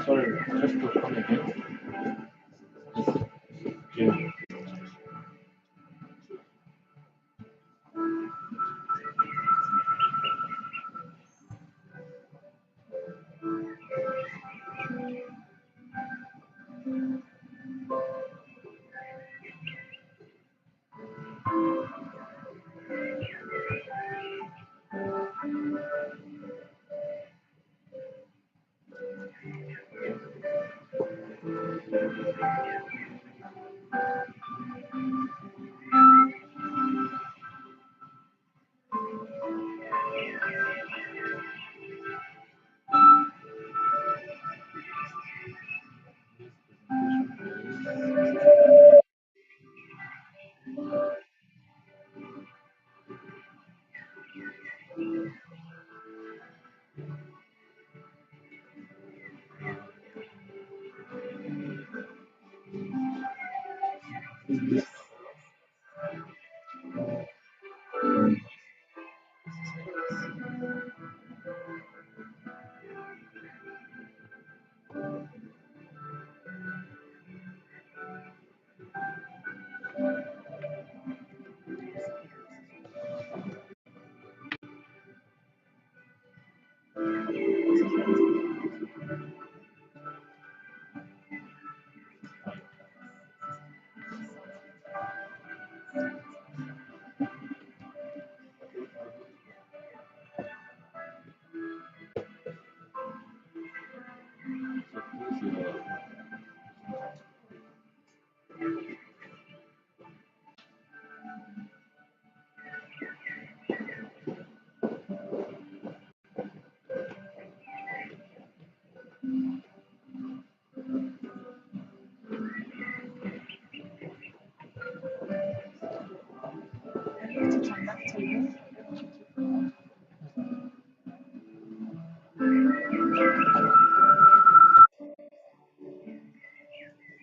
Sorry, just to come again. Yeah.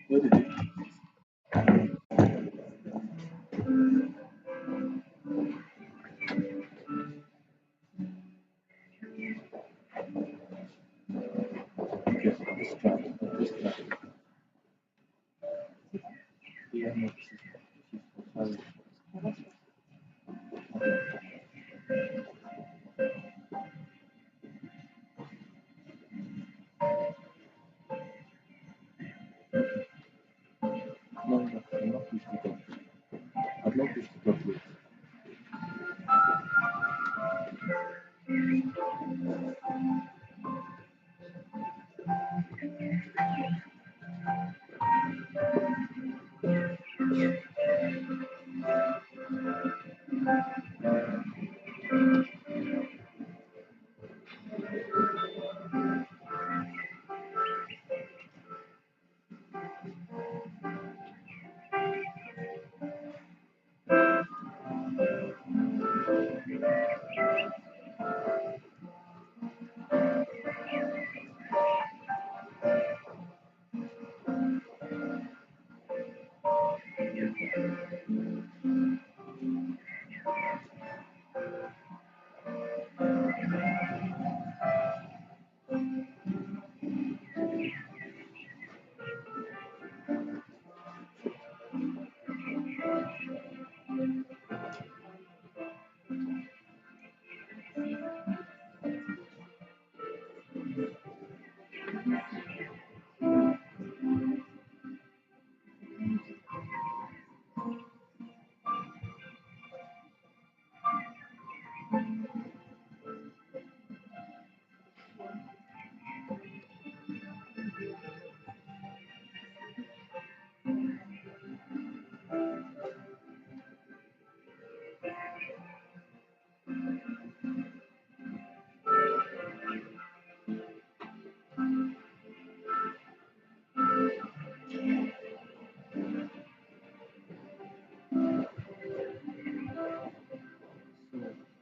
What did you? Okay, this track. This track. Yeah, no, this is no, no, I'm not push it up. I'd like this to talk with.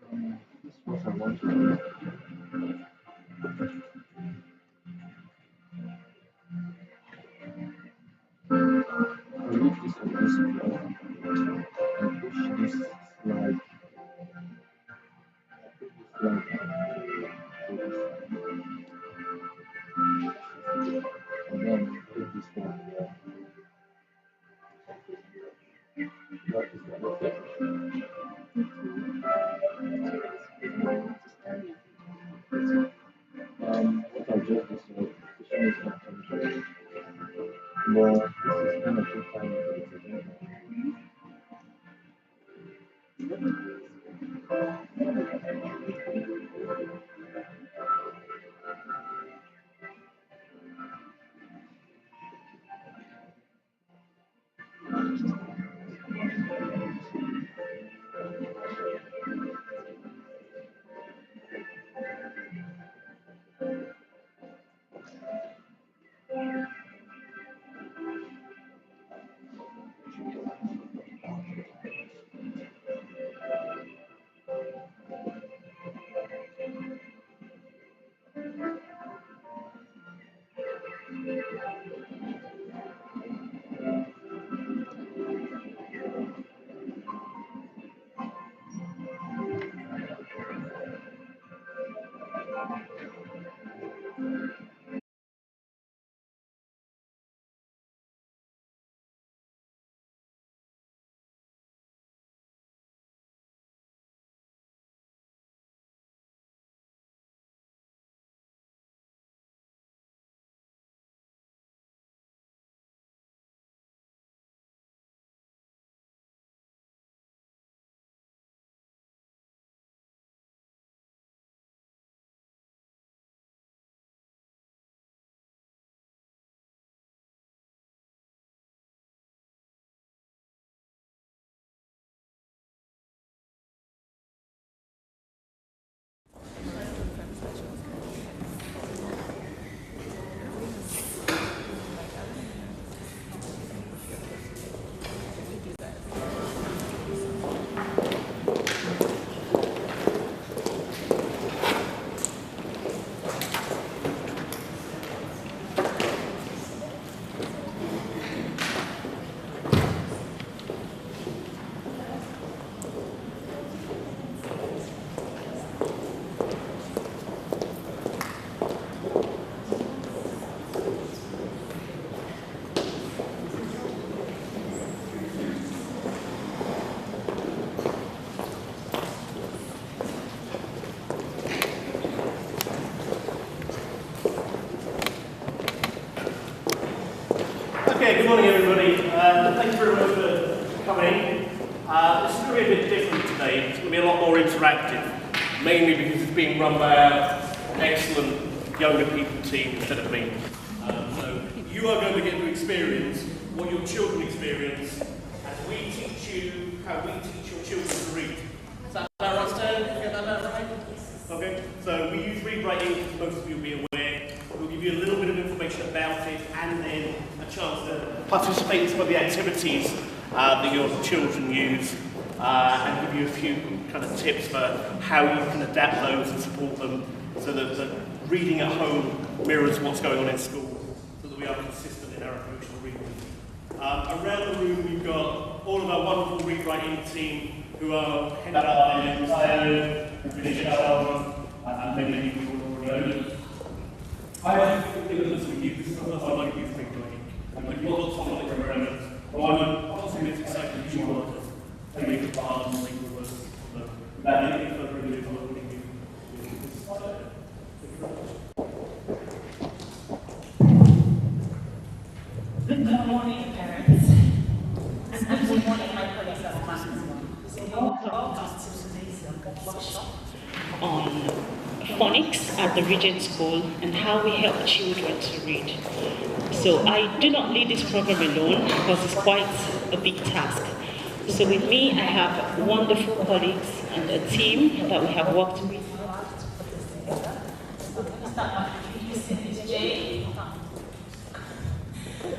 So, this is what I want to do. I need this on this track. That is the other thing. What I've just decided, question is not control. But this is kind of too time for it again. Okay, good morning everybody. Thanks very much for coming. This is going to be a bit different today. It's going to be a lot more interactive, mainly because it's being run by our excellent younger people team instead of me. So you are going to get to experience what your children experience as we teach you how we teach your children to read. Is that right, Stan? Did you get that right? Okay, so we use Read Write Ink, as most of you will be aware. We'll give you a little bit of information about it and then a chance to participate in some of the activities that your children use and give you a few kind of tips for how you can adapt those and support them so that the reading at home mirrors what's going on in school so that we are consistent in our approach to reading. Around the room we've got all of our wonderful Read Write Ink team who are headed up by Regent, and many people who already know. I like to think of this with you. This is not I like you to think like. Like you've got lots of knowledge around. But I'm obviously excited that you want to take a part and think of us. That anything further ado, I'm looking you. Good morning, parents. And good morning, my colleagues at Mass. So welcome to today's workshop on phonics at the Regent School and how we help children to read. So I do not lead this program alone because it's quite a big task. So with me, I have wonderful colleagues and a team that we have worked with.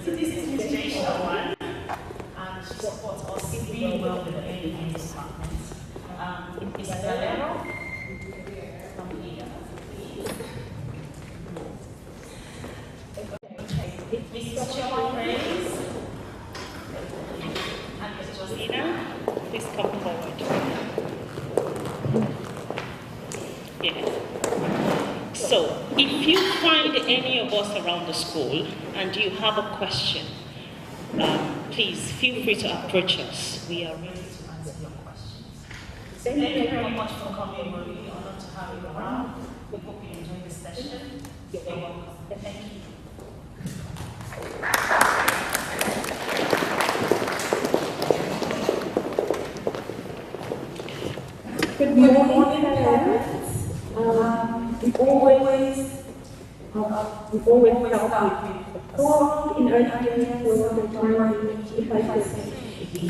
So this is Ms. Jay Shawan, and she supports us really well with the ADM department. Ms. Valero, from here, please. Mr. Chairman, please. And Ms. Josina, please come forward. Yes. So, if you find any of us around the school and you have a question, please feel free to approach us. We are ready to answer your questions. Thank you very much for coming. We're really honored to have you around. We hope you enjoy the session. You're welcome. Thank you. Good morning, parents. We always start with a song in early years where we're trying to, if I say, if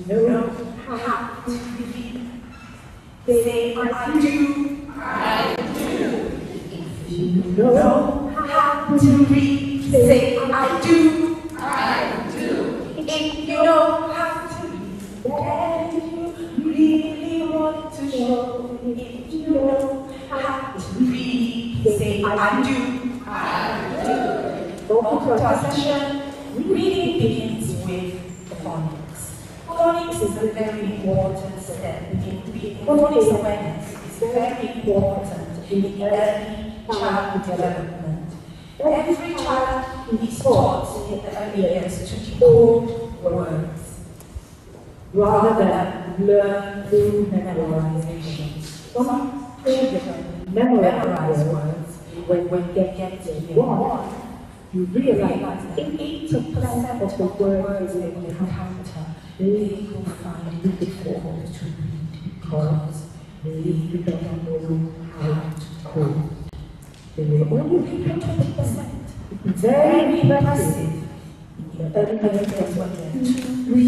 you know how to read, say I do. I do. If you know how to read, say I do. I do. If you know how to read, then you really want to show. If you know how to read, say I do. I do. Welcome to our session. Reading begins with phonics. Phonics is a very important step in reading. Phonics awareness is very important in the early child development. Every child is taught in the early years to decode words rather than learn through memorization. Some children memorize words when they get to year one. You realize that 80% of the words they will encounter, they will find it difficult to read because they don't know how to code. They will only read 20%. It's very impressive. In the early years when they're 2, 3,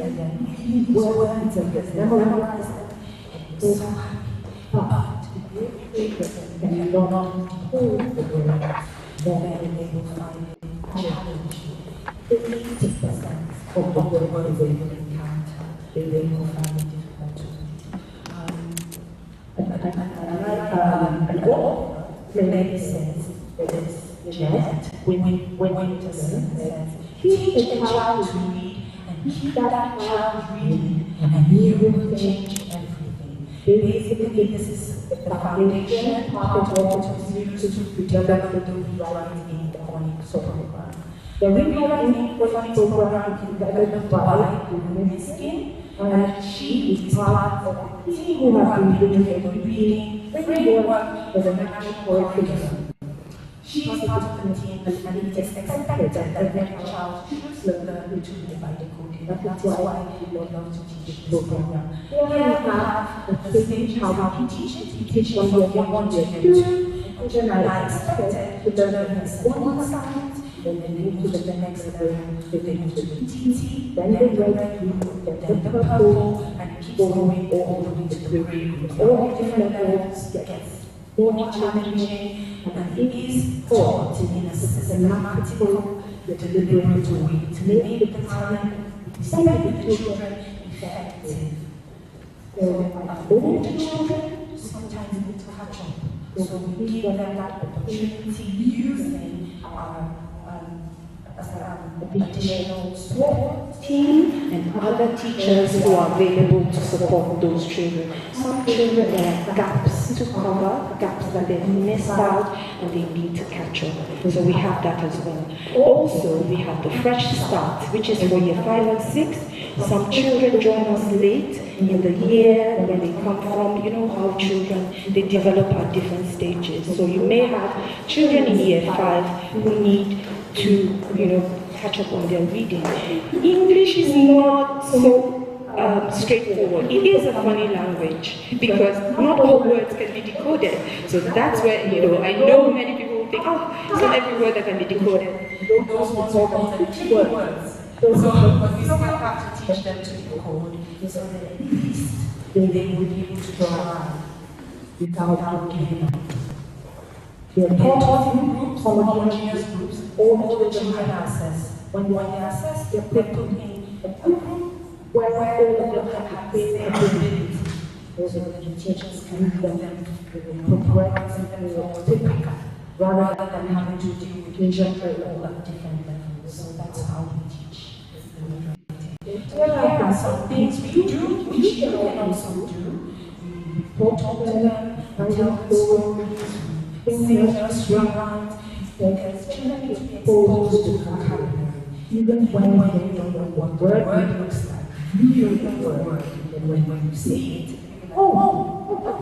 and then read words and just memorize them, and you're so happy. But if they cannot hold the words, then they will find it challenging. 80% of the words they will encounter, they will find it difficult to read. An old lady says, that is Janet Winterson says, teach a child to read and keep that child reading, and you will change everything. Basically, this is the foundation part of what is used to develop the rewriting in the phonics program. The rewriting phonics program is developed by Miskin, and she is part of the team who have been doing the reading framework for the national curriculum. She is part of the team, and it is expected that every child should learn to read by decoding. That's why we love to teach this program. Here we have the stage how we teach it. We teach from year 1 to year 2. Children are expected to learn one science, then they move to the next level, they move to the TT, then the red group, then the purple, and keep going all the way to the grey group. All different levels gets more challenging, and it is taught in a systematical, deliberate way to make the time spent with the children effective. So, older children sometimes need to catch up. So we give them that opportunity using our additional support team and other teachers who are available to support those children. Some children have gaps to cover, gaps that they've missed out and they need to catch up. So we have that as well. Also, we have the Fresh Start, which is for year 5 and 6. Some children join us late in the year where they come from. You know how children, they develop at different stages. So you may have children in year 5 who need to, catch up on their reading. English is not so straightforward. It is a funny language because not all words can be decoded. So that's where, I know many people think, it's not every word that can be decoded. Those ones are called the key words. So we still have to teach them to decode, so that at least they will be able to drive without giving up. They are taught in groups, homogeneous groups, all the children access. When they access, they are put in a group where all of them have the same ability. So that the teachers can move them progress them forward to pick up, rather than having to deal with children all at different levels. So that's how we teach. There are some things we do, which you can also do. We talk to them, tell them stories, sing nursery rhymes, because children need to be exposed to vocabulary. Even when you don't know what the word looks like, you know the word, and when you see it,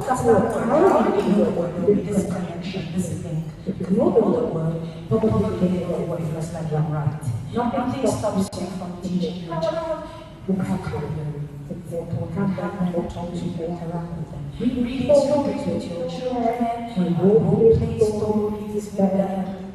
that's the word. How do you know the word? This connection, this link. If you know the word, probably you know what it looks like you're right. Nothing stops you from teaching your child vocabulary. It's important that when you talk to you, interact with them. Read stories with your children, and role-play stories with them,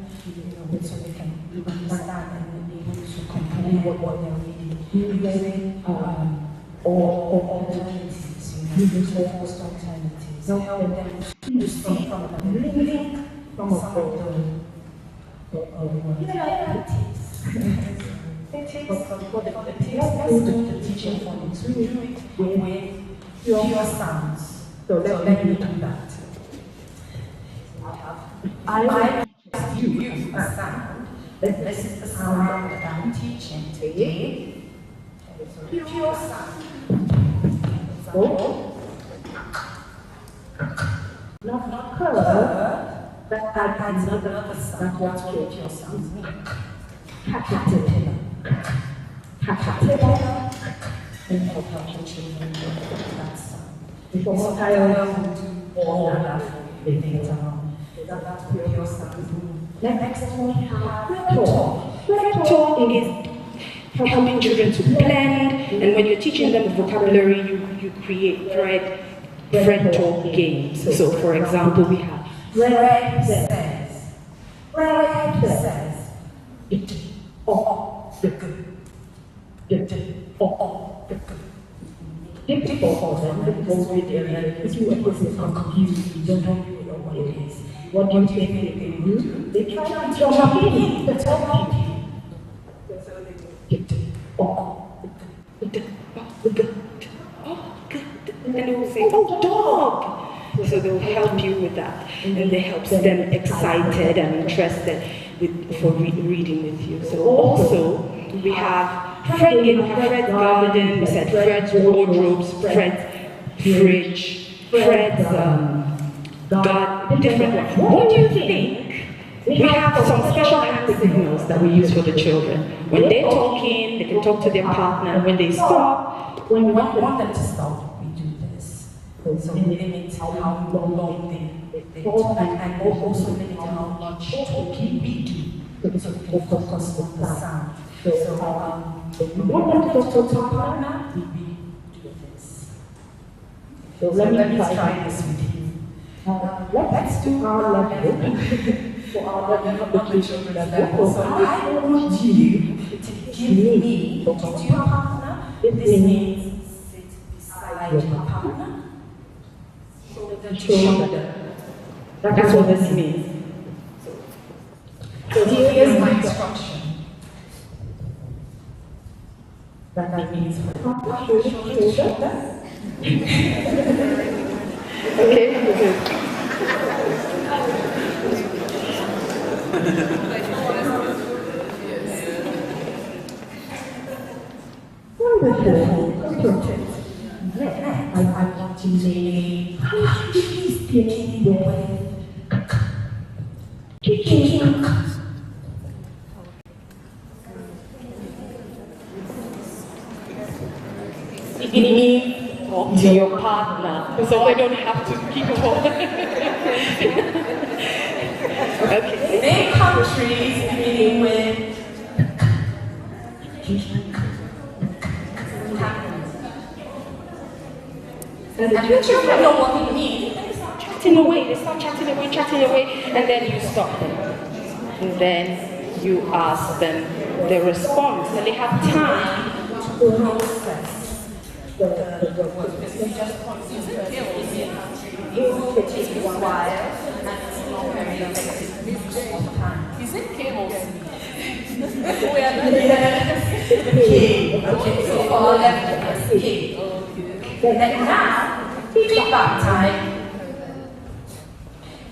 so they can understand and be able to comprehend what they're reading. Using or alternatives, using forced alternatives. Help them to see from them, link from some of the realities. It takes the teaching for you to do it with pure sounds. So let me do that. I use a sound. This is the sound that I'm teaching today. Pure sound. So, not color, but that's another sound. That's what pure sounds mean. Caterpillar. Caterpillar. And help your children with that sound. Before I will do all that for you later on. That's what pure sounds mean. Next one we have talk. Talk is helping children to blend, and when you're teaching them the vocabulary, you create Fred talk games. So for example, we have Fred says, it, difficult for them because if you are confused, you don't know what it is. What do you think they can do? They try to jump in, but help you. And they will say, oh, dog! So they will help you with that. And it helps them excited and interested for reading with you. So also, we have Fred game, Fred's garden, we said Fred's wardrobes, Fred's fridge, Fred's different ones. What do you think? We have some special hand signals that we use for the children. When they're talking, they can talk to their partner. When they stop, when we want them to stop, we do this. So we limit how long they talk, and also limit how much talking we do, so they can focus on the sound. So we want them to talk to our partner, we do this. So let me try this with you. Let's do our level for our level of the children's level. So I want you to give me, talk to your partner. This means sit beside your partner, shoulder to shoulder. That's what this means. So here's my instruction. That means partner, shoulder to shoulder. Okay, good. I want to say, please begin with kicking. Beginning talk to your partner, so I don't have to keep on. Okay. Name countries beginning with and the children know what it means. They start chatting away, and then you stop them. And then you ask them the response, and they have time to process the words. Because we just consider it will take a while, and it's not very effective use of time. Is it K or C? Okay, so for our left, K. Then now, feedback time.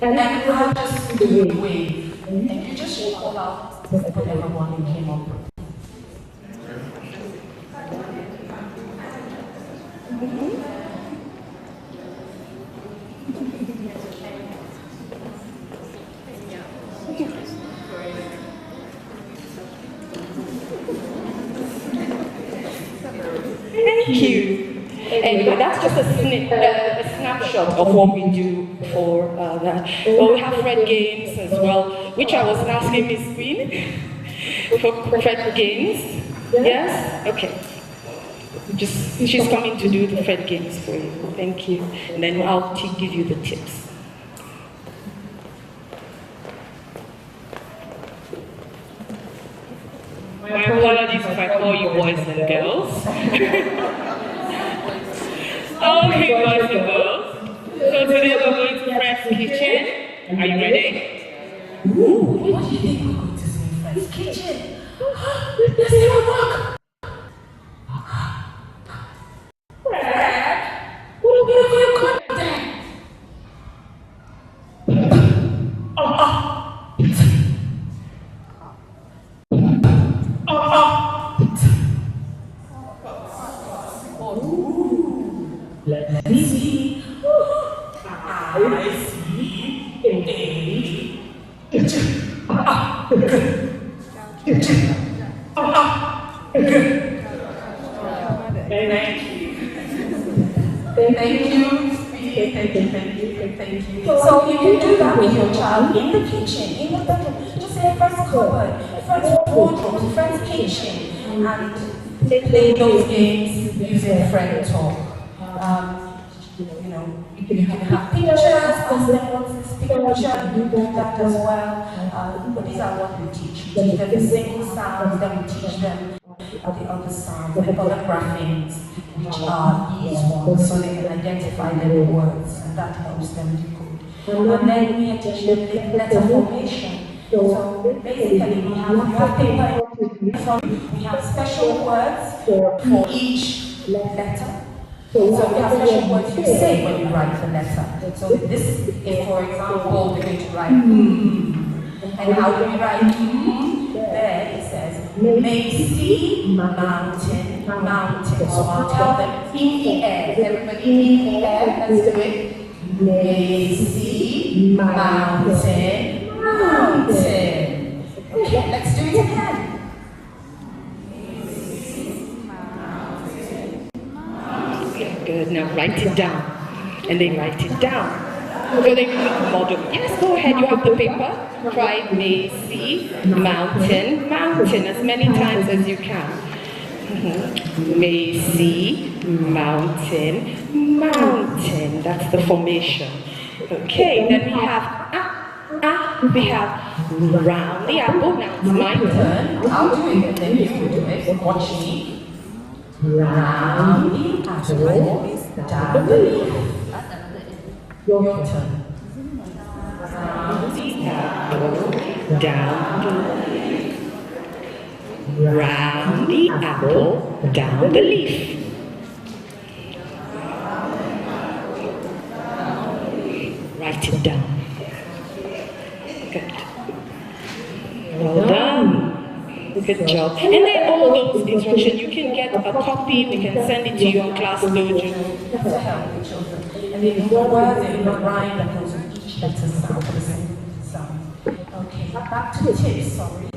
And then you have just do the wave. And you just call out whatever one you came up with. you. Anyway, that's just a snapshot of what we do for that. But we have Fred games as well, which I was asking Miss Queen for Fred games. Yes? Okay. She's coming to do the Fred games for you. Thank you. And then I'll give you the tips. My apologies if I call you boys and girls. Okay, boys and girls. So today we're going to Fred's kitchen. Are you ready? Ooh, what do you think we're going to do in Fred's kitchen? Let's take a walk. Fred, what have you got there? Let me see. I see a kitchen. Thank you. So you can do that with your child in the kitchen, in the bedroom. Just say Fred's cupboard, Fred's wardrobe, Fred's kitchen, and play those games using Fred talk. You can have pictures, ask them what's this picture, do that as well. But these are what we teach. We teach them the single sounds, then we teach them the other sounds, the other graphics, which are these ones, so they can identify their words, and that helps them decode. And then we teach them letter formation. So basically, we have paper, we have special words for each letter. So we have special words you say when you write the letter. So this, if for example, we're going to write and how do we write there it says, may see mountain, mountain. So I'll tell them in the air. Everybody in the air, let's do it. May see mountain, mountain. Okay, let's do it again. Good, now write it down. And they write it down. So they model. Yes, go ahead, you have the paper. Try may see, mountain, mountain, as many times as you can. May see, mountain, mountain. That's the formation. Okay, then we have we have round the apple. Now it's my turn. I'll do it and then you do it. Watch me. Round the apple, down the leaf. Your turn. Round the apple, down the leaf. Round the apple, down the leaf. Write it down. Good. Well done. Good job. And then all those instructions, you can get a copy, we can send it to you on Class Dojo. To help the children. And then the words in the rhyme that goes with each letter sound for the same sound. Okay, back to the tips, sorry.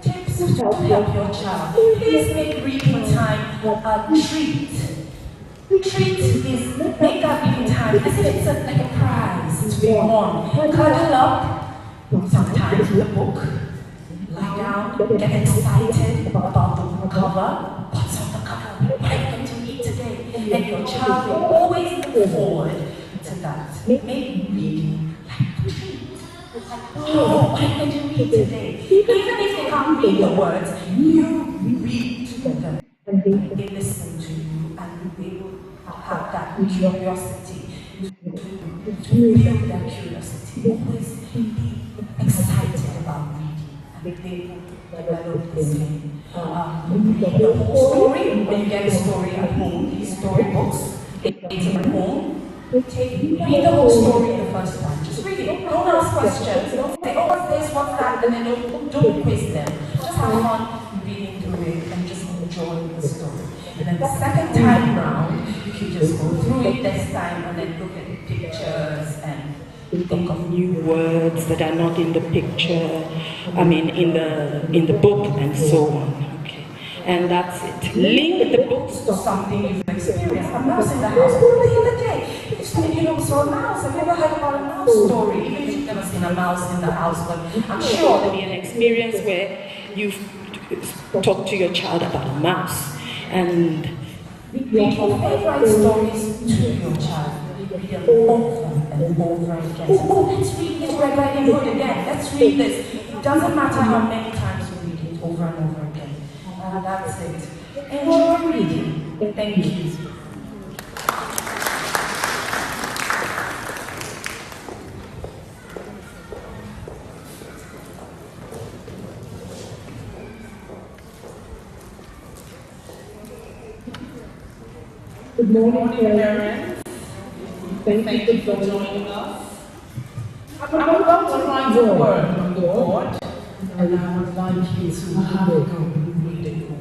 Tips to help your child. Please make reading time a treat. Treat is, make that reading time as if it's like a prize to be won. Cuddle up. Sometimes the book, lie down, get excited about the cover. What's on the cover? What are you going to read today? And your child will always look forward to that. Make reading like a treat. Oh, what are you going to read today? Even if they can't read the words, you read to them. And they listen to you and they will have that curiosity. To build that curiosity. Always be excited about reading, and they will develop this thing. The whole story, when you get a story at home, these storybooks, they take at home, read the whole story the first time. Just read it. Don't ask questions. Don't say, oh, what's this, what's that, and then don't quiz them. Just have fun reading through it and just enjoy the story. And then the second time round, you can just go through it this time and then look at the pictures and think of new words that are not in the picture, I mean in the book and so on. Okay. and that's it. Link the books to something you've experienced. A mouse in the house. Oh, the other day, you saw a mouse. Have you ever heard about a mouse story? Even if you've never seen a mouse in the house, but I'm sure there'll be an experience where you've talked to your child about a mouse, and read your favorite stories to your child. Read them over and over again. Oh, let's read this Red Riding Hood again. Let's read this. It doesn't matter how many times you read it over and over again. And that's it. Enjoy reading. Thank you. Good morning, parents. Thank you for joining us. I'm about to write a word on the board, and I would like you to have a go read it for me.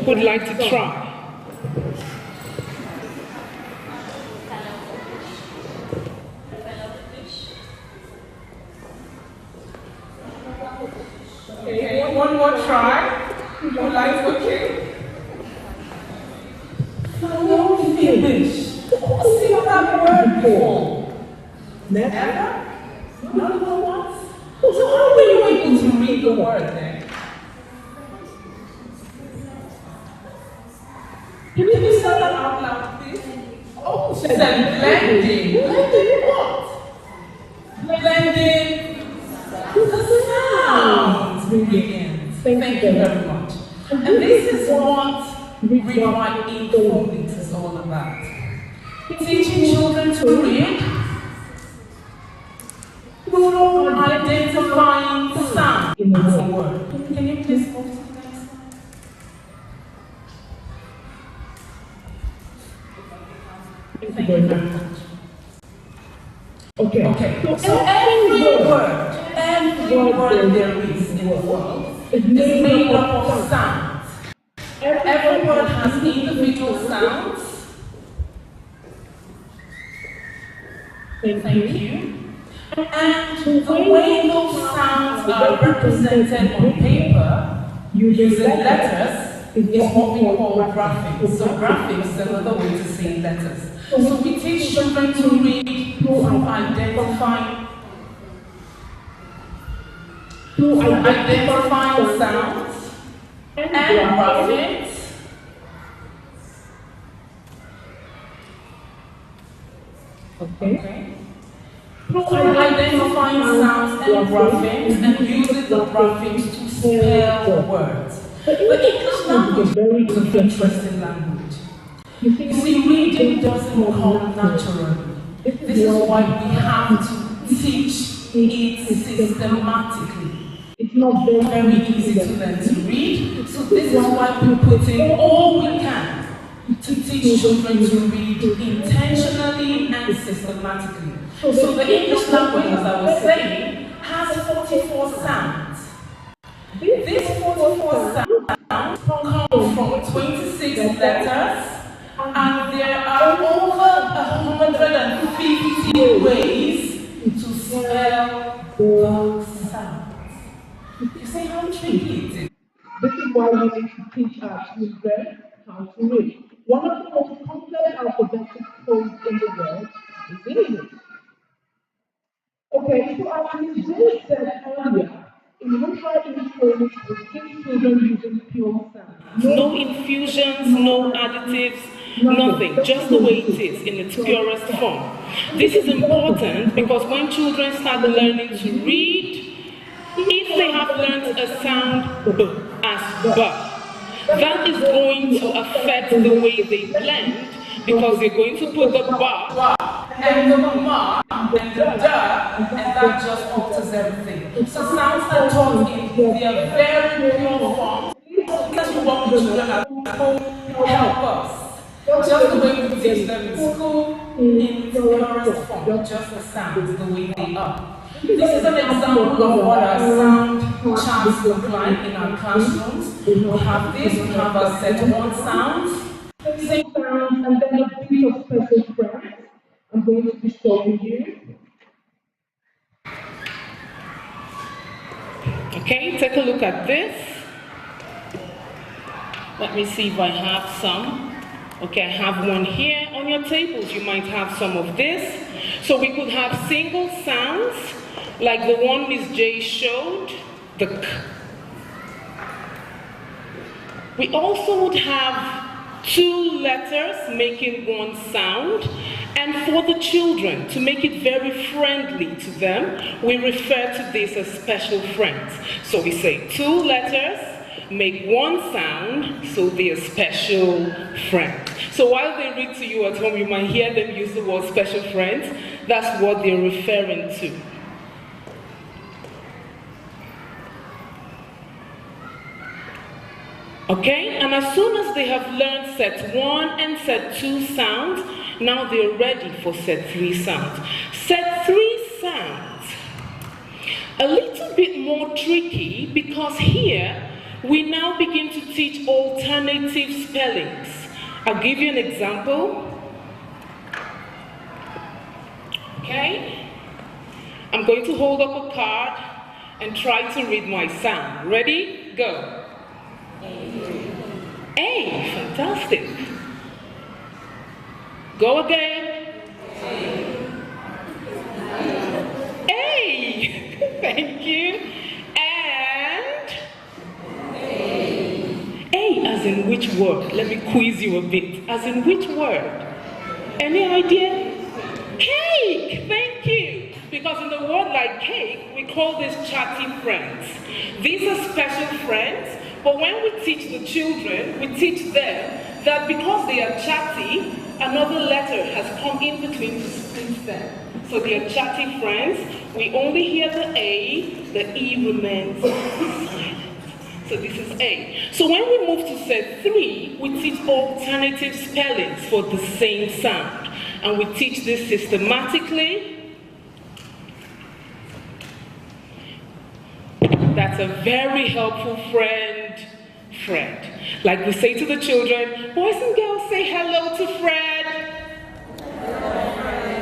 would like to try. Okay, one more try. You like okay? Fellow fish. See what that word for? Never? Not even once? So how were you able to read the word then? Can you say that out loud, please? Oh, she said blending. Blending what? Blending the sounds. Brilliant. Thank you very much. And this is what Rewind Infobit is all about. Teaching children to read through identifying sound in the word. Can you please move to the next slide? Thank you very much. Okay. So every word there is in the world is made up of sounds. Every word has individual sounds. Thank you. And the way those sounds are represented on paper using letters is what we call graphics. So graphics is another way to say letters. So we teach children to read through identifying sounds and graphics. Okay. Through identifying sounds and graphics and using the graphics to spell words. The English language is an interesting language. You see, reading doesn't come naturally. This is why we have to teach it systematically. It's not very easy to learn to read, so this is why we put in all we can to teach children to read intentionally and systematically. So the English language, as I was saying, has 44 sounds. These 44 sounds come from 26 letters, and there are over 150 ways to spell those sounds. You see how tricky it is? This is why we need to teach our children how to read. One of the most complex alphabetic codes in the world is English. Okay, so as we just said earlier, in Rewind Infobit, we teach children using pure sound. No infusions, no additives, nothing, just the way it is in its purest form. This is important because when children start learning to read, if they have learned a sound B as B, that is going to affect the way they blend because they're going to put the ba and the ma and the da, and that just alters everything. So sounds are taught in their very pure form. That's what we children at home help us. Just the way we teach them its purest form, just the sounds, the way they are. This is an example of what our sound charts look like in our classrooms. We have this, we have our set 1 sounds. Same sound, and then a bit of special friends. I'm going to be showing you. Okay, take a look at this. Let me see if I have some. Okay, I have one here on your tables. You might have some of this. So we could have single sounds, like the one Miss J showed, the k. We also would have 2 letters making 1 sound. And for the children, to make it very friendly to them, we refer to this as special friends. So we say 2 letters, make 1 sound, so they are special friends. So while they read to you at home, you might hear them use the word special friends. That's what they're referring to. Okay, and as soon as they have learned set 1 and set 2 sounds, now they're ready for set 3 sounds. Set 3 sounds, a little bit more tricky, because here we now begin to teach alternative spellings. I'll give you an example. Okay, I'm going to hold up a card and try to read my sound. Ready? Go. A, fantastic. Go again. A, thank you. And A, as in which word? Let me quiz you a bit. As in which word? Any idea? Cake, thank you. Because in the word like cake, we call this chatty friends. These are special friends. But when we teach the children, we teach them that because they are chatty, another letter has come in between to split them. So they are chatty friends. We only hear the A, the E remains silent. So this is A. So when we move to set 3, we teach alternative spellings for the same sound. And we teach this systematically. That's a very helpful friend, Fred. Like we say to the children, boys and girls, say hello to Fred.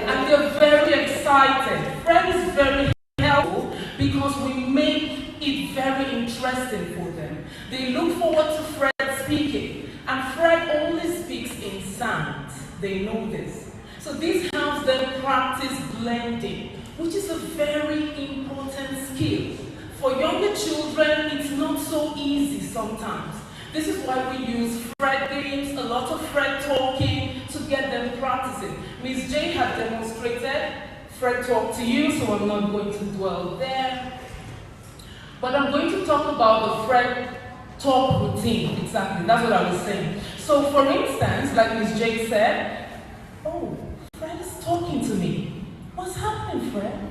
And they're very excited. Fred is very helpful because we make it very interesting for them. They look forward to Fred speaking. And Fred only speaks in sounds. They know this. So this helps them practice blending, which is a very important skill. For younger children, it's not so easy sometimes. This is why we use Fred games, a lot of Fred talking to get them practicing. Ms. J had demonstrated Fred talk to you, so I'm not going to dwell there. But I'm going to talk about the Fred talk routine. Exactly, that's what I was saying. So for instance, like Ms. J said, oh, Fred is talking to me. What's happening, Fred?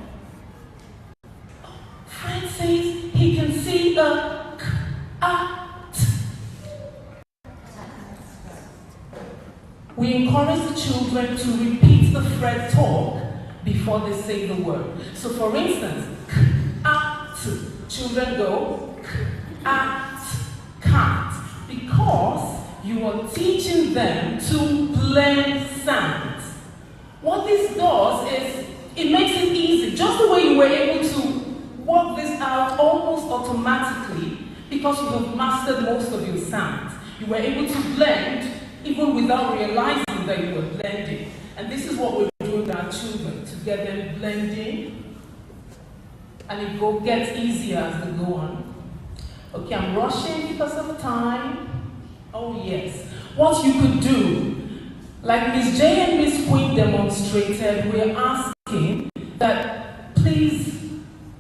Fred says he can see the k, a, t. We encourage the children to repeat the Fred talk before they say the word. So for instance, k, a, t. Children go, k, a, t, cat. Because you are teaching them to blend sounds. What this does is, it makes it easy. Just the way you were able to work this out almost automatically because you have mastered most of your sounds. You were able to blend even without realizing that you were blending. And this is what we're doing with our children, to get them blending. And it gets easier as they go on. Okay, I'm rushing because of time. Oh yes. What you could do, like Ms. J and Ms. Queen demonstrated, we're asking that please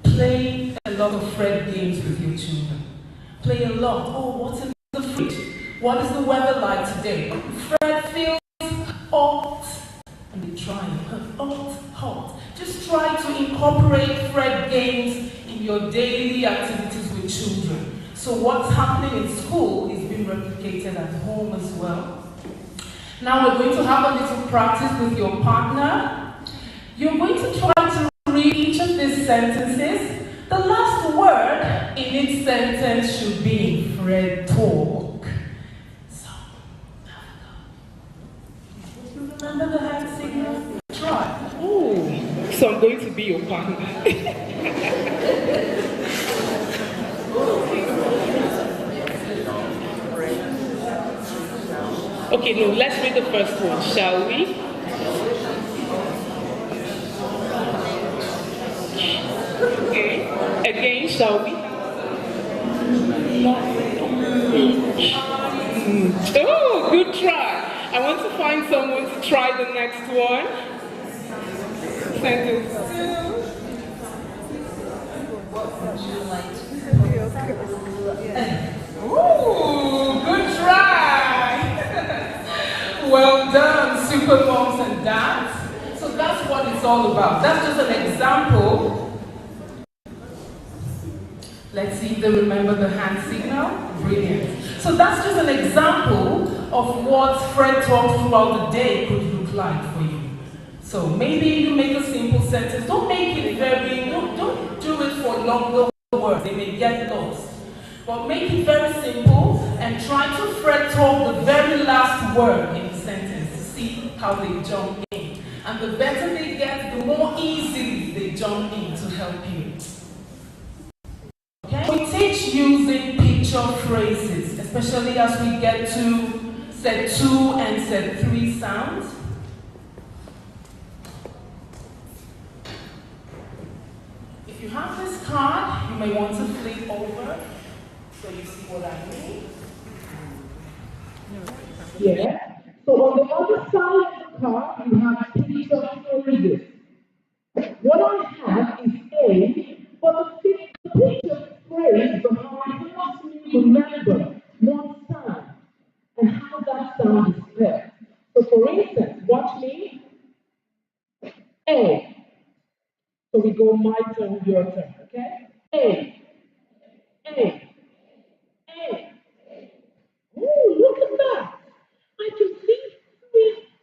play a lot of Fred games with your children. Play a lot. Oh, what's in the fridge? What is the weather like today? Fred feels hot. And they try hot, hot. Just try to incorporate Fred games in your daily activities with children. So what's happening in school is being replicated at home as well. Now we're going to have a little practice with your partner. You're going to try to read each of these sentences. The last word in each sentence should be in Fred talk. So, remember the hand signal? Try. Oh, so I'm going to be your partner. Okay, no, let's read the first one, shall we? Okay, again, shall we? Oh, good try. I want to find someone to try the next one. Sentence two. Ooh, good try. Well done, super moms and dads. So that's what it's all about. That's just an example. Let's see if they remember the hand signal. Brilliant. So that's just an example of what Fred talk throughout the day could look like for you. So maybe you make a simple sentence. Don't make it don't do it for longer words. They may get lost. But make it very simple and try to Fred talk the very last word in the sentence to see how they jump in. And the better they get, the more easily they jump in to help you. Okay? We teach using picture phrases, especially as we get to set 2 and set 3 sounds. If you have this card, you may want to flip over so you see what I mean. Yeah. So on the other side of the card, you have picture phrases. What I have is A, but the picture phrase behind helps me remember one sound and how that sound is spelled. So for instance, watch me. A. So we go my turn, your turn, okay? A. A. A. Oh, look at that. I can see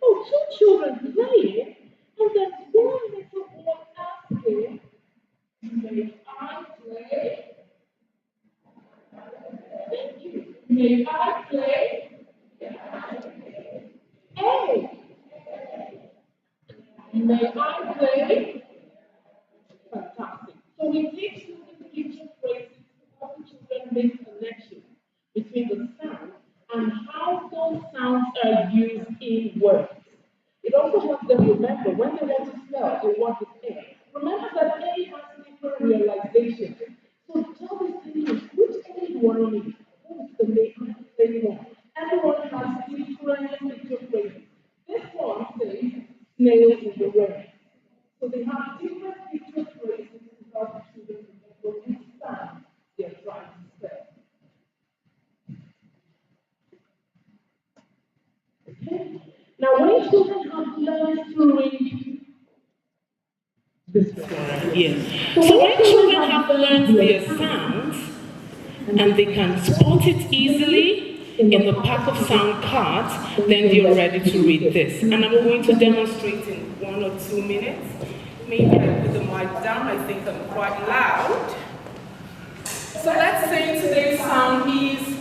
two children playing, and there's one little boy asking, may I play? Thank you. May I play? A. May I play? Fantastic. So we teach using picture phrases to help the children make connections between the sounds and how those sounds are used in words. It also helps them remember when they want to spell, they want to say. Remember that A has different realizations. So tell the students which A do I need? What is the name of the one? Everyone has different picture phrases. This one says snails in the rain. So they have different picture phrases to help the children remember which sound they're trying to spell. Okay? Now, when children have learned to read this one, Yes. So when children have learned their sounds and they can spot it easily in the pack of sound cards, then they're ready to read this. And I'm going to demonstrate in 1 or 2 minutes. Maybe I put the mic down, I think I'm quite loud. So let's say today's sound is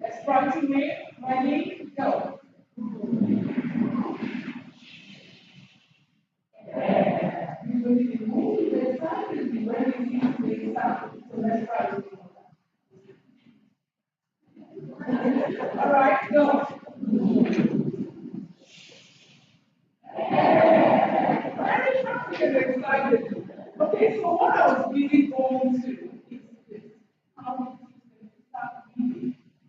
let's try to make ready, go. All right, go. Very happy and excited. Okay, so what I was really going to is this. How to start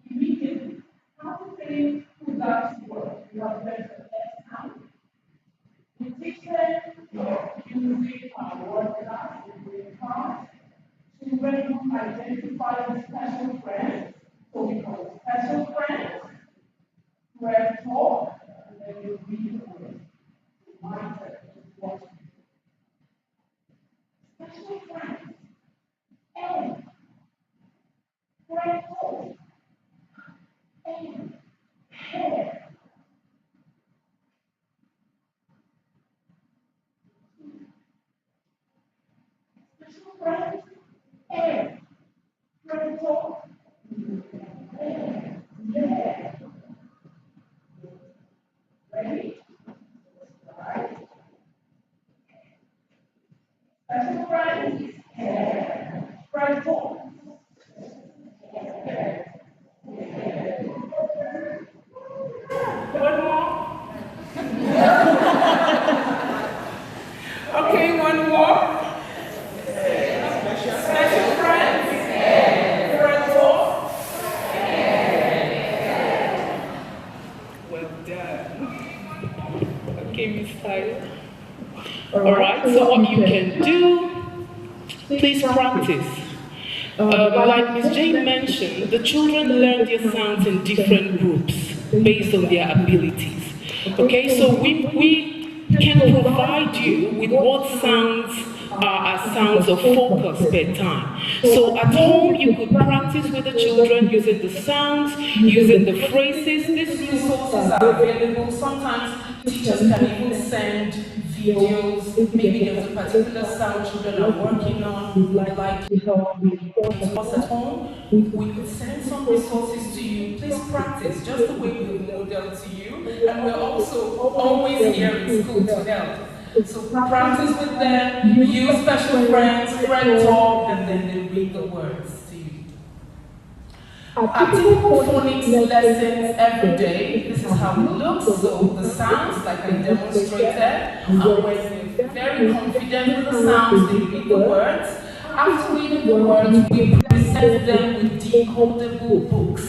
reading. How to say who that word. You have read the first time. We teach them using our word class in the class. Children identify the special friends. So we call it special friends. Where talk, and then you read the word. Mindset is what special friends. And grateful. And care. Special friends. And grateful. And yeah. Ready? Right. Special friends. And grateful. One more. Okay, one more. Special friends. Grateful. Well done. Okay, Miss Tyler. Alright, so what you can do, please practice. Like Ms. Jane mentioned, the children learn their sounds in different groups based on their abilities. Okay, so we can provide you with what sounds are as sounds of focus per time. So at home, you could practice with the children using the sounds, using the phrases. These resources are available. Sometimes teachers can even send videos. Maybe there's a particular sound children are working on, like to help with us at home. We could send some resources to you. Please practice just the way we model to you. And we're also always here in school to help. So practice with them, use special friends, friend talk, and then they read the words to you. Our typical phonics lessons every day, this is how it looks. So the sounds, like I demonstrated, and when they're very confident with the sounds, they read the words. After reading the words, we present them with decodable books.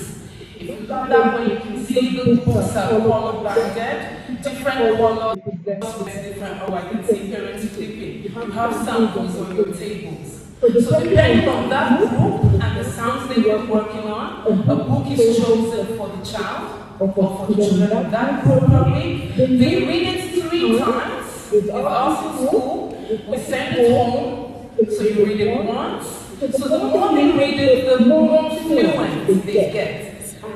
If you look that way, you can see the books are color banded, different colors with different, oh, I can see parents flipping. You have samples on your tables. So depending on that group and the sounds they were working on, a book is chosen for the child or for the children of that group per week. They read it 3 times with us in school. We send it home, so you read it once. So the more they read it, the more fluent they get.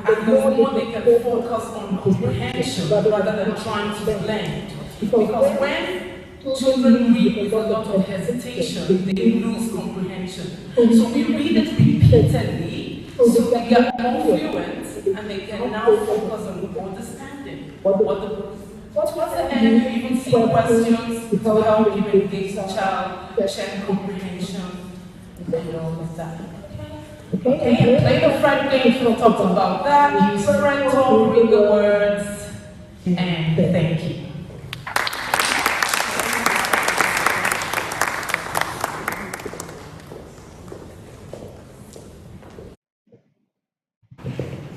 And the more they can focus on comprehension rather than trying to blend. Because when children read with a lot of hesitation, they lose comprehension. So we read it repeatedly, so they get more fluent, and they can now focus on understanding what the book is. Towards the end, you even see questions to help you engage the child, check comprehension, and all of that. Okay, and play the friend game, we'll talk about that. Use friend talk, read the words, and thank you.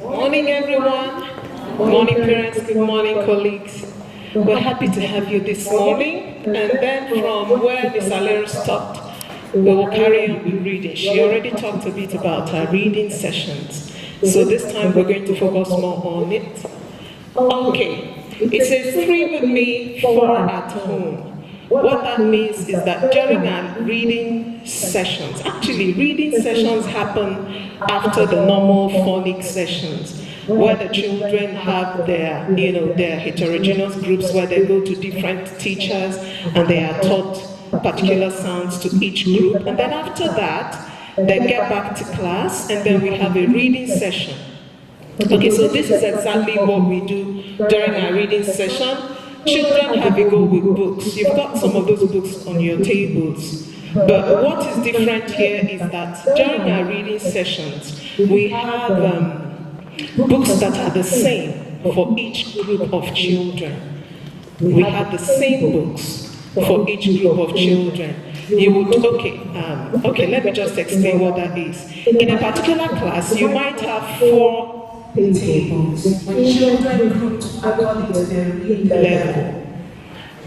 Morning, everyone. Good morning, parents. Good morning, colleagues. We're happy to have you this morning. And then from where Ms. Alera stopped, we will carry on with reading. She already talked a bit about her reading sessions. So this time we're going to focus more on it. Okay. It says 3 with me, 4 at home. What that means is that during our reading sessions, actually reading sessions happen after the normal phonics sessions, where the children have their, their heterogeneous groups where they go to different teachers and they are taught particular sounds to each group. And then after that, they get back to class and then we have a reading session. Okay, so this is exactly what we do during our reading session. Children have a go with books. You've got some of those books on your tables. But what is different here is that during our reading sessions, we have books that are the same for each group of children. We have the same books for each group of children. You would, okay, let me just explain what that is. In a particular class, you might have 4 tables with children grouped according to their reading level.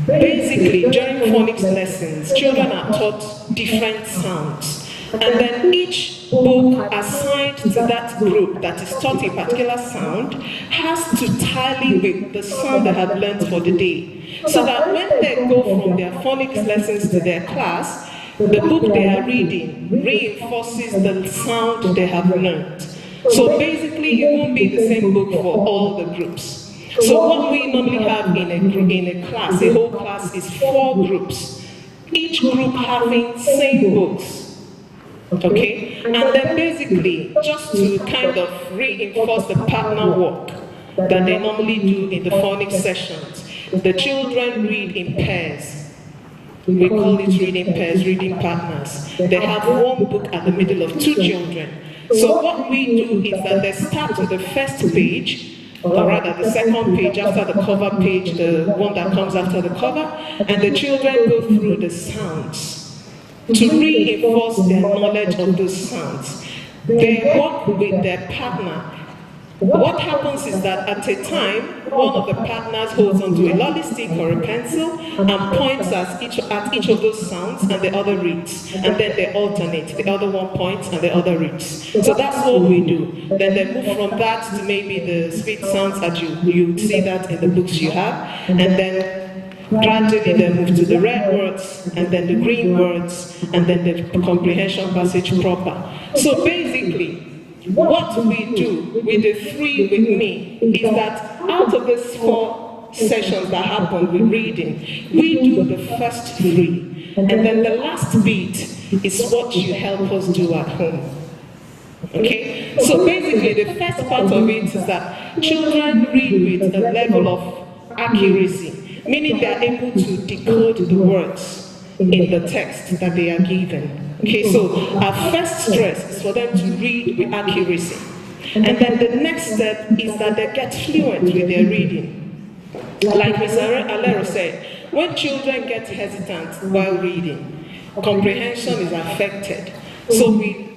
Basically, during phonics lessons, children are taught different sounds. And then each book assigned to that group that is taught a particular sound has to tally with the sound they have learned for the day. So that when they go from their phonics lessons to their class, the book they are reading reinforces the sound they have learned. So basically, it won't be the same book for all the groups. So what we normally have in a class, a whole class, is 4 groups. Each group having same books. Okay? And then basically, just to kind of reinforce the partner work that they normally do in the phonics sessions, the children read in pairs. We call it reading pairs, reading partners. They have one book at the middle of 2 children. So what we do is that they start with the first page, or rather the second page after the cover page, the one that comes after the cover, and the children go through the sounds to reinforce their knowledge of those sounds. They work with their partner. What happens is that at a time, one of the partners holds onto a lolly stick or a pencil and points at each of those sounds, and the other reads. And then they alternate. The other one points and the other reads. So that's what we do. Then they move from that to maybe the speech sounds that you see that in the books you have. And then gradually they move to the red words, and then the green words, and then the comprehension passage proper. So basically, what we do with the 3 with me is that out of these 4 sessions that happen with reading, we do the first 3. And then the last bit is what you help us do at home. Okay? So basically, the first part of it is that children read with a level of accuracy, meaning they are able to decode the words in the text that they are given. Okay, so our first stress is for them to read with accuracy. And then the next step is that they get fluent with their reading. Like Mr. Alero said, when children get hesitant while reading, comprehension is affected. So we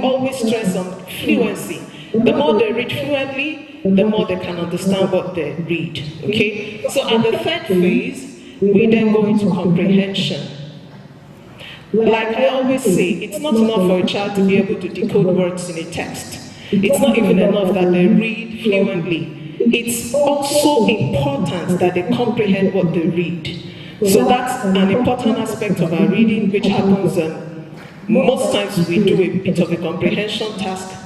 always stress on fluency. The more they read fluently, the more they can understand what they read. Okay, so at the 3rd phase, we then go into comprehension. Like I always say, it's not enough for a child to be able to decode words in a text. It's not even enough that they read fluently. It's also important that they comprehend what they read. So that's an important aspect of our reading, which happens most times we do a bit of a comprehension task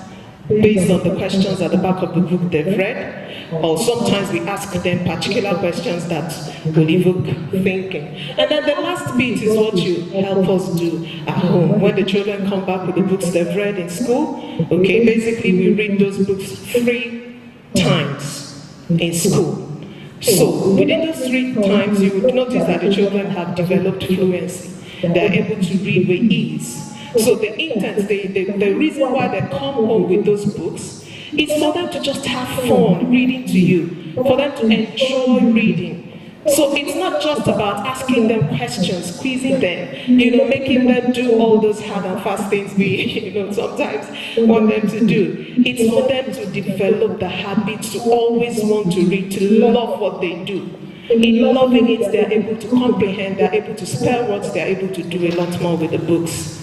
based on the questions at the back of the book they've read, or sometimes we ask them particular questions that will evoke thinking. And then the last bit is what you help us do at home. When the children come back with the books they've read in school, okay, basically we read those books 3 times in school. So within those 3 times, you would notice that the children have developed fluency. They're able to read with ease. So the intent, the reason why they come home with those books is for them to just have fun reading to you, for them to enjoy reading. So it's not just about asking them questions, quizzing them, making them do all those hard and fast things we, sometimes want them to do. It's for them to develop the habit to always want to read, to love what they do. In loving it, they're able to comprehend, they're able to spell words, they're able to do a lot more with the books.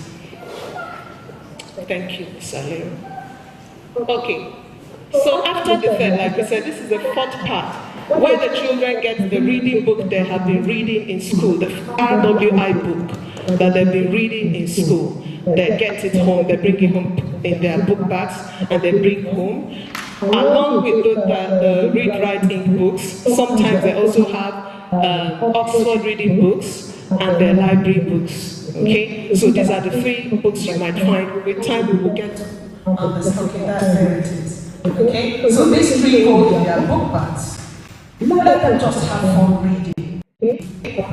Thank you, Salim. Okay, so after the 3rd, like we said, this is the 4th part, where the children get the reading book they have been reading in school, the RWI book that they've been reading in school. They get it home, they bring it home in their book bags, and they bring home. Along with the read-writing books, sometimes they also have Oxford reading books and their library books. Okay, so these are the 3 books you might find. With time, we will get okay, that's where it is. Okay, so these three go in their book bags. Let them just have fun reading.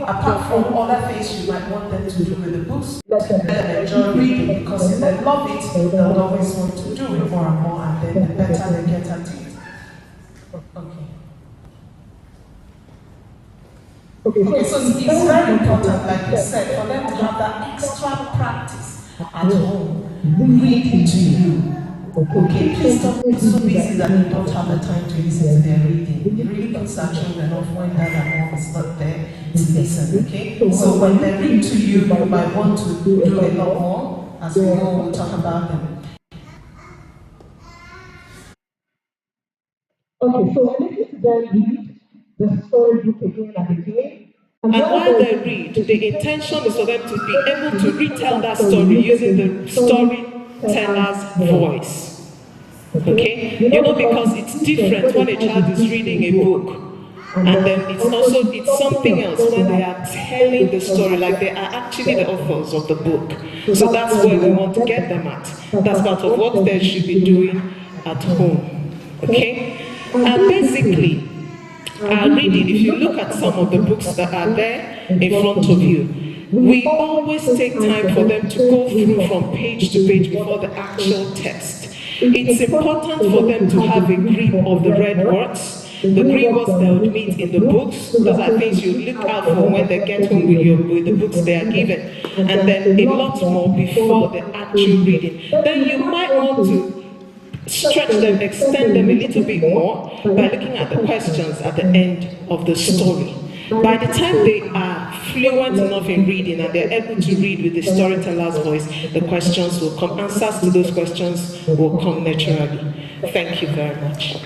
Apart from other things you might want them to do with the books, let them enjoy reading, because if they love it, they'll always want to do it more and more, and then the better they get at it. Okay, so it's very important, like you said, for them to have that extra practice at home, reading to you. Okay, please don't be so busy that you don't have the time to listen to their reading. It really puts our children off when dad and mom is not there to listen, okay? So when they read to you, you might want to do a lot more, as we know, we'll talk about them. Okay, so I listen to them read the storybook again and again. And while they read, the intention is for them to be able to retell that story using the storyteller's voice. Okay? You know, because it's different when a child is reading a book. And then it's something else when they are telling the story, like they are actually the authors of the book. So that's where we want to get them at. That's part of what they should be doing at home. Okay? And basically, reading, if you look at some of the books that are there in front of you, we always take time for them to go through from page to page before the actual text. It's important for them to have a grip of the read words, the green words they would meet in the books. Those are things you look out for when they get home with the books they are given. And then a lot more before the actual reading. Then you might want to stretch them, extend them a little bit more by looking at the questions at the end of the story. By the time they are fluent enough in reading and they're able to read with the storyteller's voice, the questions will come, answers to those questions will come naturally. Thank you very much.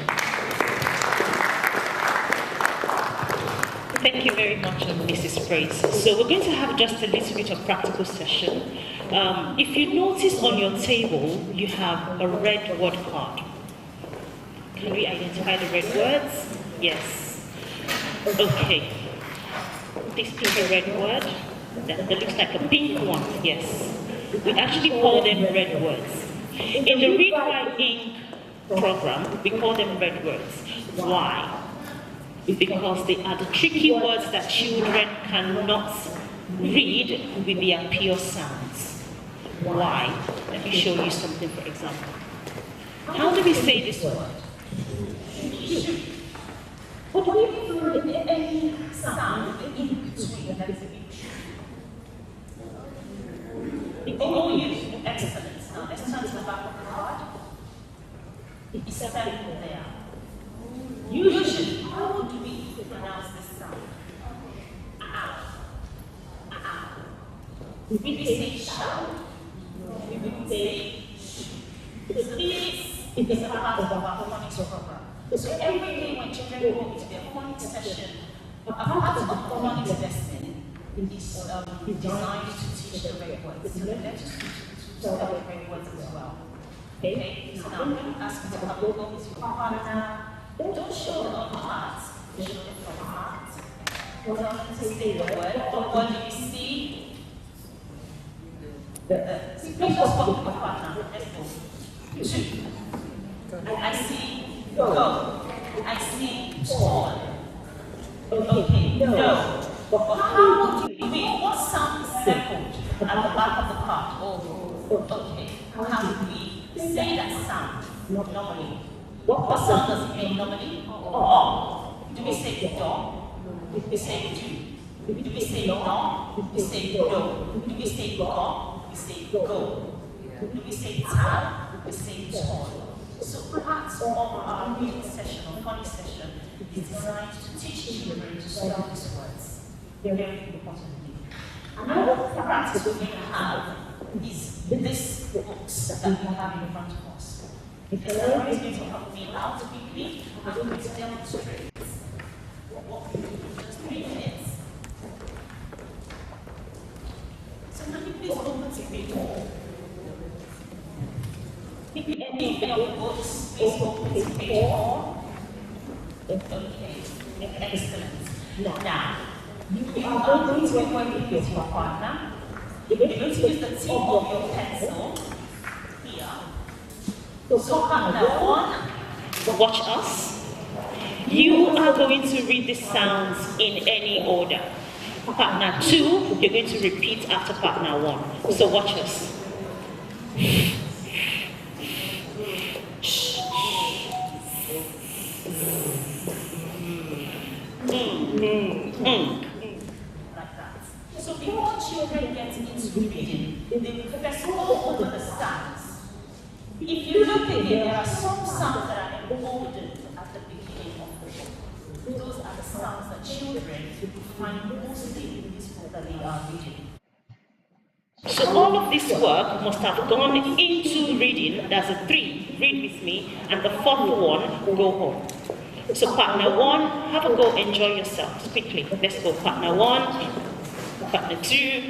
Thank you very much, Mrs. Praise. So we're going to have just a little bit of practical session. If you notice on your table, you have a red word card. Can we identify the red words? Yes. Okay. This is a red word. That looks like a pink one. Yes. We actually call them red words. In the Read Write Ink program, we call them red words. Why? Because they are the tricky words that children cannot read with their pure sounds. Why? Let me show you something, for example. How do we say this word? But when you find any sound in between, that is a big trick. Oh, you excellent. Now let's turn to the back of the card. It's separated there. Usually, how do we pronounce this sound? We say shout. We would say this is a part of our phonics program. So every day when children go into their phonics session, a part of the phonics lesson is designed to teach the red words. So let us spell the red words as well. Okay? So now I'm going to ask you to have a go with your partner. Don't show them on hearts. Show them from heart. Tell them to say the word. What do you see? Please just talk with your partner. Let's go. 2. I see go. I see tall. Okay, no. But how do you read? What sound is circled at the back of the card? Oh, okay. How do we say that sound normally? What sound does it make normally? Oh. Do we say do? Do we say do? Do we say no? Do we say do? Do we say go? Do we say go? Do we say tall? Do we say tall? So parts of our reading session or phonics session is designed to teach children to spell these words. They're very important. Another practice we have is this books that we have in front of us. If Sarah is going to help me out quickly, I'm going to demonstrate what we do in just 3 minutes. So can you please open to page 4? If any of your books, please open to page 4. Okay, excellent. Now, you are going to be working with your partner. You're going to use the tip of your pencil here. So partner 1, Watch us. You are going to read the sounds in any order. Partner 2, you're going to repeat after partner 1. So watch us. Like that. So before children get into reading, they will first go over the sounds. If you look again, there are some sounds that are emboldened at the beginning of the book. Those are the sounds that children find mostly in this book that they are reading. So all of this work must have gone into reading. There's a 3, read with me, and the 4th one, go home. So partner 1, have a go, enjoy yourselves quickly. Let's go. Partner 1, partner 2.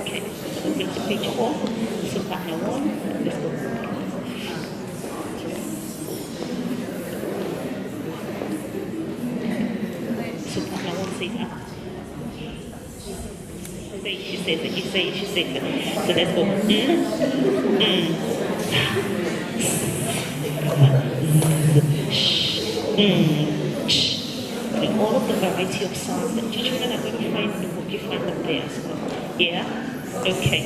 Okay, so open to page 4. So partner 1, let's go. So partner 1 says ah. She says it, you say it, she says it. So let's go. And all of the variety of sounds that your children are going to find in the book, you find them there as well. Yeah? Okay.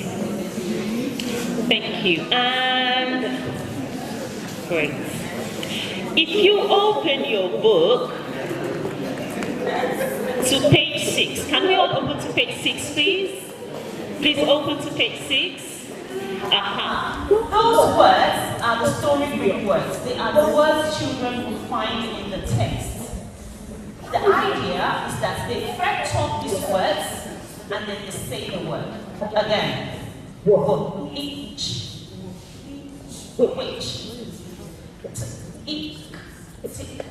Thank you. And great. If you open your book to page 6. Can we all open to page 6, please? Please open to page 6. Those words are the story words. They are the words children will find in the text. The idea is that they first talk these words and then they say the word. Again. Each. Which. Eek. Tick.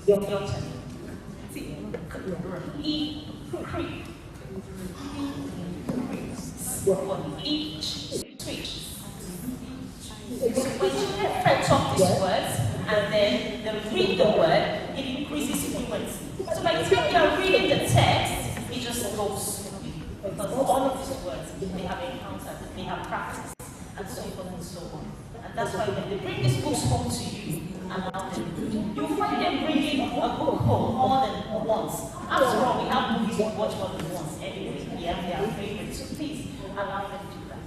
Your turn. Eat, creep. Each, switch. So when children talk these words and then they read the word, it increases fluency. So by the time you are reading the text, it just goes because all of these words they have encountered, they have practiced, and so forth and so on. And that's why when they bring these books home to you, allow them to read. You'll find them bringing a book home more than once. After all, we have movies we watch more than once anyway. Yeah, they are favorites. So please allow them to do that.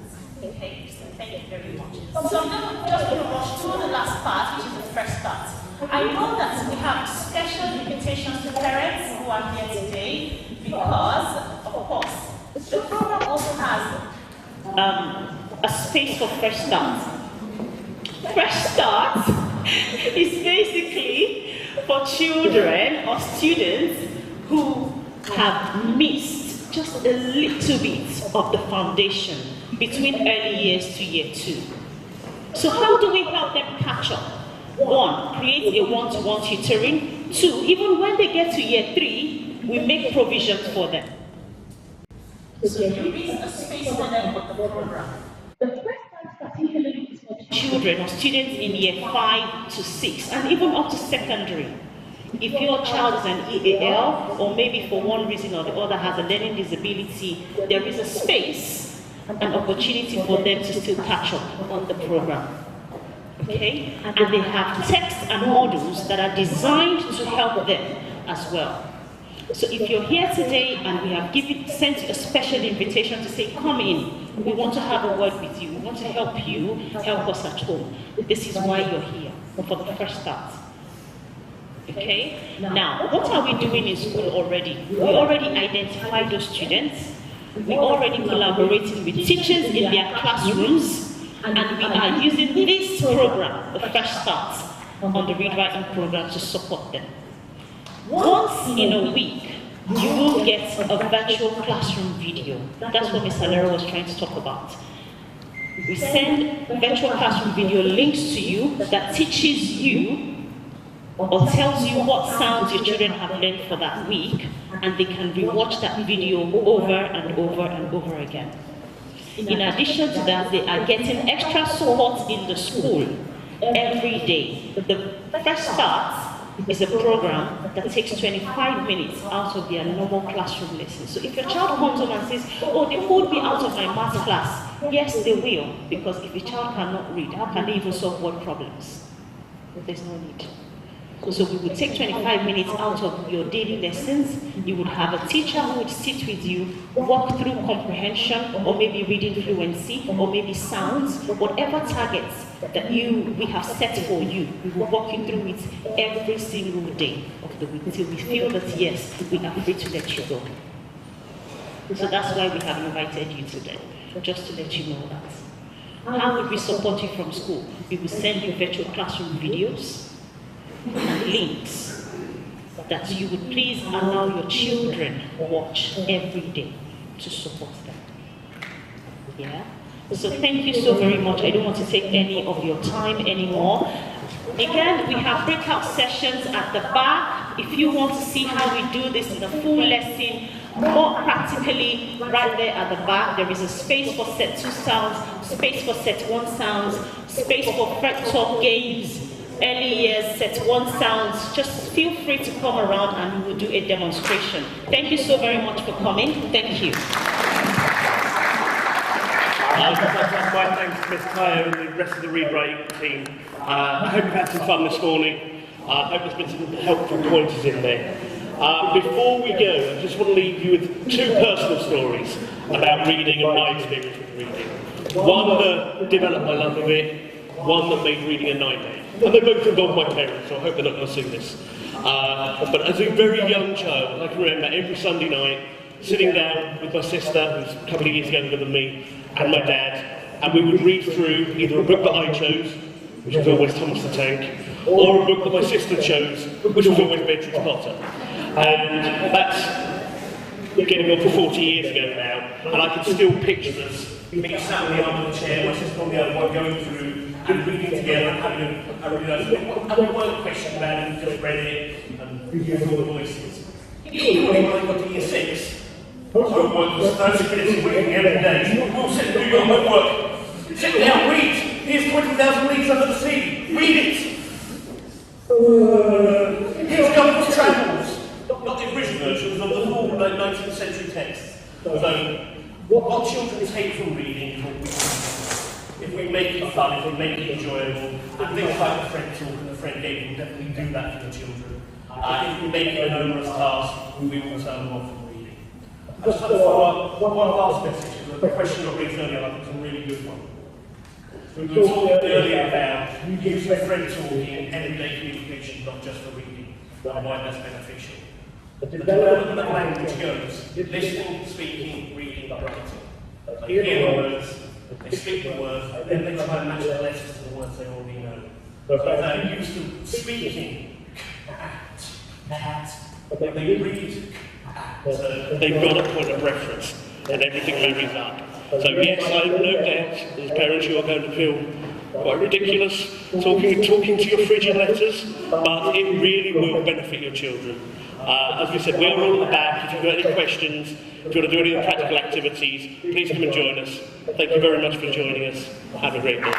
Okay? So thank you very much. So I'm just going to rush through the last part, which is the first part. I know that we have special invitations to parents who are here today because, of course, the program also has a space for fresh start. Fresh start is basically for children or students who have missed just a little bit of the foundation between early years to year 2. So how do we help them catch up? 1, create a one-to-one tutoring. 2, even when they get to year 3, we make provisions for them. So there is a space for them on the program. The first time particularly is for Children or students in year 5 to 6 and even up to secondary. If your child is an EAL or maybe for one reason or the other has a learning disability, there is a space, an opportunity for them to still catch up on the program. Okay? And they have texts and modules that are designed to help them as well. So if you're here today and we have sent you a special invitation to say, come in, we want to have a word with you, we want to help you, help us at home. This is why you're here, for the first start. Okay? Now, what are we doing in school already? We already identified those students, we already collaborating with teachers in their classrooms, and we are using this program, the Fresh Start, on the Read Writing program to support them. Once in a week, you will get a virtual classroom video. That's what Ms. Alera was trying to talk about. We send virtual classroom video links to you that teaches you or tells you what sounds your children have learned for that week, and they can rewatch that video over and over and over again. In addition to that, they are getting extra support in the school every day. The Fresh Start is a program that takes 25 minutes out of their normal classroom lessons. So if your child comes home and says, oh, they pulled me out of my math class, yes, they will, because if a child cannot read, how can they even solve word problems? There's no need. So we would take 25 minutes out of your daily lessons. You would have a teacher who would sit with you, walk through comprehension, or maybe reading fluency, or maybe sounds, whatever targets that we have set for you. We will walk you through it every single day of the week until we feel that, yes, we are free to let you go. So that's why we have invited you today, just to let you know that. How would we support you from school? We will send you virtual classroom videos and links that you would please allow your children watch every day to support them. Yeah? So thank you so very much. I don't want to take any of your time anymore. Again, we have breakout sessions at the back. If you want to see how we do this in a full lesson, more practically, right there at the back, there is a space for set 2 sounds, space for set 1 sounds, space for Fret Talk games, early years, set 1 sounds. Just feel free to come around and we will do a demonstration. Thank you so very much for coming. Thank you. My thanks to Ms. Tayo and the rest of the Read team. I hope you've had some fun this morning. I hope there's been some helpful pointers in there. Before we go, I just want to leave you with 2 personal stories about reading and my experience with reading. One that developed my love of it, one that made reading a nightmare. And they both involve my parents, so I hope they're not going to see this. But as a very young child, I can remember every Sunday night sitting down with my sister, who's a couple of years younger than me, and my dad, and we would read through either a book that I chose, which was always Thomas the Tank, or a book that my sister chose, which was always Beatrix Potter. And that's getting on for 40 years ago now, and I can still picture us being sat on the arm of the chair, my sister on the other one, going through and reading together and having a read. And we weren't questioning about it, we just read it and used all the voices. Equally, when I got to year 6, homework was 30 minutes of reading every day. You all sit and do your homework. Sit down, read. Here's 20,000 leagues under the sea. Read it. Here's Gulliver's Travels. Not the original versions of the full 19th century texts. So, what children take from reading, if we make it fun, if we make it enjoyable, and things like the friend talk and the friend game will definitely do that for the children. If we make it an onerous task, we will turn them off from reading. I just want to follow up one last message. The question got raised earlier, I think it's a really good one. We were talking earlier about using friend talking in everyday communication, not just for reading, and why that's beneficial. The development of language goes listening, speaking, reading, writing. They hear the words, they speak the words, and then they try and match the letters to the words they already know. So if they're used to speaking, cat, but they read, so they've got a point of reference, and everything marries up. So yes, I have no doubt, as parents, you are going to feel quite ridiculous talking to your frigid letters, but it really will benefit your children. As we said, we're all at the back. If you've got any questions, if you want to do any of the practical activities, please come and join us. Thank you very much for joining us. Have a great day.